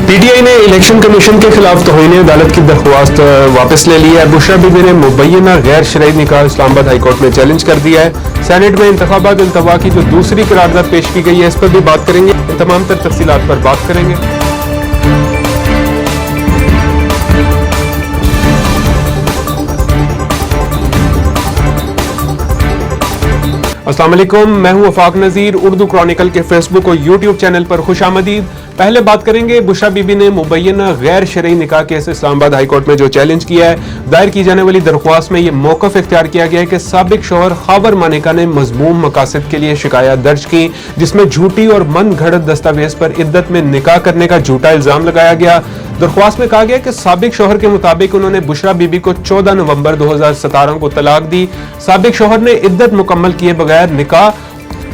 PTI ने election commission के खिलाफ तौहीन अदालत की दरख्वास्त वापस ले ली है। बुशरा बीबी ने मुबैना गैर शरई निकाह इस्लामाबाद हाई कोर्ट में चैलेंज कर दिया है। सेनेट में इंतखाबात अल्तवा की जो दूसरी करारदाद पेश की गई है, इस पर भी बात करेंगे। तमाम तर तफसीलात पर बात करेंगे। अस्सलाम वालेकुम, मैं हूं वफाक नज़ीर। उर्दू क्रॉनिकल के फेसबुक और यूट्यूब चैनल पर खुश आमदीद। पहले बात करेंगे, बुशरा बीबी ने मुबैना गैर शरई निकाह केस इस्लामाबाद हाई कोर्ट में जो चैलेंज किया है, दायर की जाने वाली दरख्वास्त में यह मौक़िफ़ इख्तियार किया गया है कि साबिक शौहर ख़ाबर मानिका ने मज़मूम मकासद के लिए शिकायत दर्ज की, जिसमें झूठी और मन घड़त दस्तावेज पर इद्दत में निकाह करने का झूठा इल्ज़ाम लगाया गया। दरख्वास्त में कहा गया कि साबिक शौहर के मुताबिक उन्होंने बुशरा बीबी को 14 नवंबर 2017 को तलाक दी। साबिक शौहर ने इद्दत मुकम्मल किए बगैर निकाह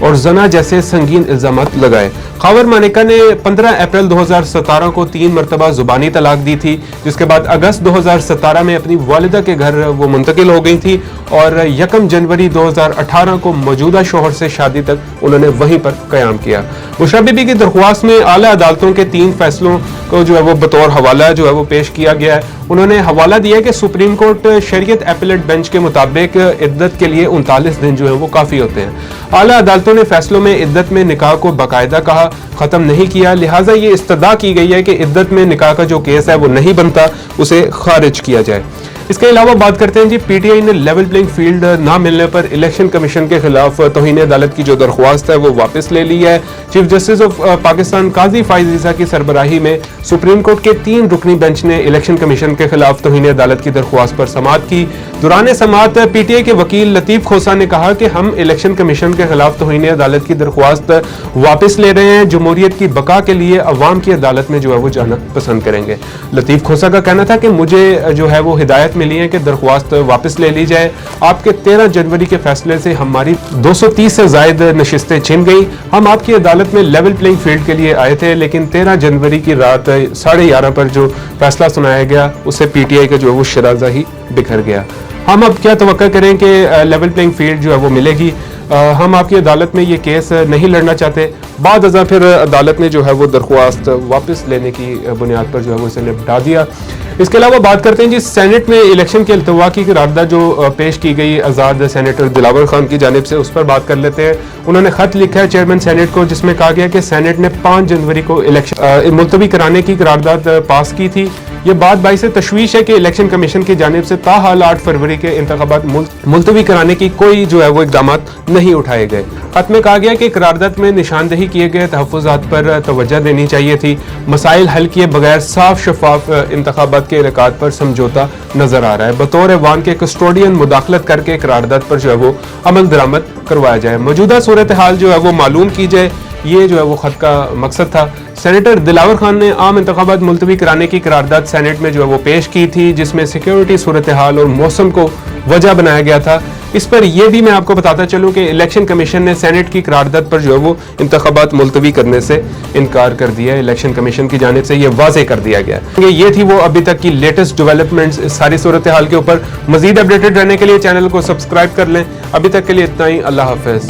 और जना जैसे संगीन इल्जामात लगाए। ख़ावर मानिका ने 15 अप्रैल 2017 को 3 मरतबा ज़ुबानी तलाक दी थी, जिसके बाद अगस्त 2017 में अपनी वालिदा के घर वो मुंतकिल हो गई थी और 1 जनवरी 2018 को मौजूदा शौहर से शादी तक उन्होंने वहीं पर क़याम किया। बुशरा बीबी की दरख्वास्त में आला अदालतों के 3 फैसलों को जो है वो बतौर हवाला जो है वो पेश किया गया है। उन्होंने हवाला दिया कि सुप्रीम कोर्ट शरीयत एपेलेट बेंच के मुताबिक इद्दत के लिए 39 दिन जो है वो काफ़ी होते हैं। आला अदालतों ने फैसलों में इद्दत में निकाह को बाकायदा कहा, ख़त्म नहीं किया, लिहाजा ये इस्तदा की गई है कि इद्दत में निकाह का जो केस है वो नहीं बनता, उसे खारिज किया जाए। इसके अलावा बात करते हैं जी, PTI ने लेवल प्लेइंग फील्ड ना मिलने पर इलेक्शन कमीशन के खिलाफ तौहीन अदालत की जो दरख्वास्त है वो वापस ले ली है। चीफ जस्टिस ऑफ पाकिस्तान काजी फाइज ईसा की सरबराही में सुप्रीम कोर्ट के 3 रुकनी बेंच ने इलेक्शन कमीशन के खिलाफ तौहीन अदालत की दरख्वास्त पर समाअत की। दौरान समाअत PTI के वकील लतीफ खोसा ने कहा कि हम इलेक्शन कमीशन के खिलाफ तौहीन अदालत की दरख्वास्त वापस ले रहे हैं। जमहूरियत की बका के लिए अवाम की अदालत में जो है वो जाना पसंद करेंगे। लतीफ खोसा का कहना था कि मुझे जो है वो हिदायत मिली है कि दरख्वास्त वापस ले ली जाए। आपके 13 जनवरी के फैसले से हमारी 230 से ज्यादा नशिस्तें छिन गई। हम आपकी अदालत में लेवल प्लेइंग फील्ड के लिए आए थे, लेकिन 13 जनवरी की रात 11:30 पर जो फैसला सुनाया गया उससे PTI का जो है वो शराजा ही बिखर गया। हम अब क्या तवक्का करें कि लेवल प्लेइंग फील्ड जो है वो मिलेगी। हम आपकी अदालत में ये केस नहीं लड़ना चाहते। बाद अज़ा फिर अदालत ने जो है वो दरख्वास्त वापस लेने की बुनियाद पर जो है वो इसे निपटा दिया। इसके अलावा बात करते हैं जी, सेनेट में इलेक्शन के अल्तवा की करारदाद जो पेश की गई आज़ाद सेनेटर दिलावर खान की जानिब से, उस पर बात कर लेते हैं। उन्होंने खत लिखा है चेयरमैन सेनेट को, जिसमें कहा गया कि सेनेट ने 5 जनवरी को इलेक्शन मुलतवी कराने की करारदाद पास की थी। ये बात बाइस तशवीश है कि इलेक्शन कमीशन की जानिब से ताहाल 8 फरवरी के इंतखाबात मुलतवी कराने की कोई जो है वो इक़दामात नहीं उठाए गए। खत में कहा गया कि करारदाद में निशानदही किए गए तहफ़्फ़ुज़ात पर तवज्जो देनी चाहिए थी। मसाइल हल किए बगैर साफ शफाफ इंतखाबात के इनेकाद पर समझौता नजर आ रहा है। बतौर ऐवान के कस्टोडियन मुदाखलत करके करारदाद पर जो है वो अमल दरामद करवाया जाए, मौजूदा सूरत हाल जो है वो मालूम की जाए। ये जो है वो खत का मकसद था। सेनेटर दिलावर खान ने आम इंतखाबात मुलतवी कराने की करारदाद सेनेट में जो है वो पेश की थी, जिसमें सिक्योरिटी सूरत हाल और मौसम को वजह बनाया गया था। इस पर यह भी मैं आपको बताता चलूं कि इलेक्शन कमीशन ने सेनेट की करारदाद पर जो है वो इंतखाबात मुलतवी करने से इनकार कर दिया। इलेक्शन कमीशन की जानिब से यह वाज़ेह कर दिया गया। ये थी वो अभी तक की लेटेस्ट डेवलपमेंट्स इस सारी सूरत हाल के ऊपर। मजीद अपडेटेड रहने के लिए चैनल को सब्सक्राइब कर लें। अभी तक के लिए इतना ही। अल्लाह हाफ़िज़।